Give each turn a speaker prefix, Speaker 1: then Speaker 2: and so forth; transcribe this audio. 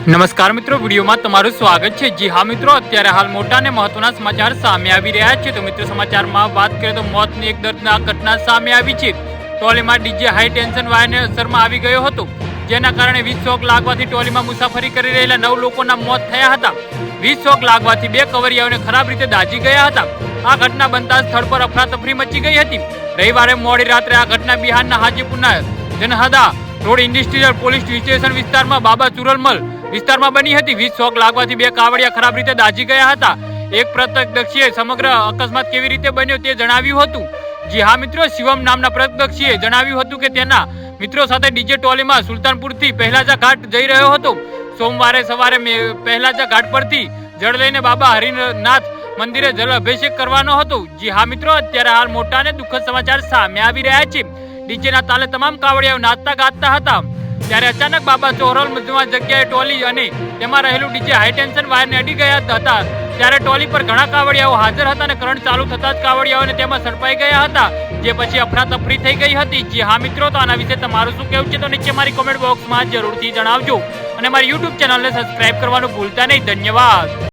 Speaker 1: નમસ્કાર મિત્રો, વિડીયોમાં તમારું સ્વાગત છે। જી હા મિત્રો, અત્યારે હાલ મોટા અને મહત્વના સમાચાર સામે આવી રહ્યા છે। તો મિત્રો, સમાચારમાં વાત કરીએ તો મોતની એક દર્દનાક ઘટના સામે આવી છે। ટોલીમાં ડીજે હાઈ ટેન્શન વાયરને અસરમાં આવી ગયો હતો, જેના કારણે વીજ શોક લાગવાથી ટોલીમાં મુસાફરી કરી રહેલા 9 લોકોના મોત થયા હતા। વીજ શોક લાગવાથી 2 કવરિયાઓને ખરાબ રીતે દાઝી ગયા હતા। આ ઘટના બનતા સ્થળ પર અફરાતફરી મચી ગઈ હતી। રવિવારે મોડી રાત્રે આ ઘટના બિહારના હાજીપુરના જનહદા રોડ ઇન્ડસ્ટ્રીયલ પોલીસ સ્ટેશન વિસ્તારમાં બાબા ચુરલમલ વિસ્તારમાં બની હતી। વીજ શોક લાગવાથી 2 કાવડિયા ખરાબ રીતે દાઝી ગયા હતા। એક પ્રત્યક્ષદર્શીએ સમગ્ર અકસ્માત કેવી રીતે બન્યો તે જણાવ્યું હતું। જી હા મિત્રો, શિવમ નામના પ્રત્યક્ષદર્શીએ જણાવ્યું હતું કે તેના મિત્રો સાથે ડીજે ટોલીમાં સુલતાનપુરથી પહેલાજા ઘાટ જઈ રહ્યો હતો। સોમવારે સવારે પહેલાજા ઘાટ પરથી જળ લઈને બાબા હરિનાથ મંદિરે જલ અભિષેક કરવાનો હતો। જી હા મિત્રો, અત્યારે હાલ મોટા અને દુઃખદ સમાચાર સામે આવી રહ્યા છે। ડીજેના તાલે તમામ કાવડિયાઓ નાચતા ગાતા હતા, ત્યારે અચાનક બાબા ચોરલ જગ્યાએ ટોલી અને તેમાં રહેલું ડીજે હાઈ ટેન્શન વાયરને અડી ગયા હતા। ત્યારે ટોલી પર ઘણા કાવડિયાઓ હાજર હતા અને કરંટ ચાલુ થતા જ કાવડિયાઓને તેમાં ઝડપાઈ ગયા હતા, જે પછી અફરાતફરી થઈ ગઈ હતી। જી હા મિત્રો, તો આના વિશે તમારું શું કહેવું છે તો નીચે મારી કોમેન્ટ બોક્સમાં જરૂરથી જણાવજો અને મારી યુટ્યુબ ચેનલને સબસ્ક્રાઇબ કરવાનું ભૂલતા નહીં। ધન્યવાદ।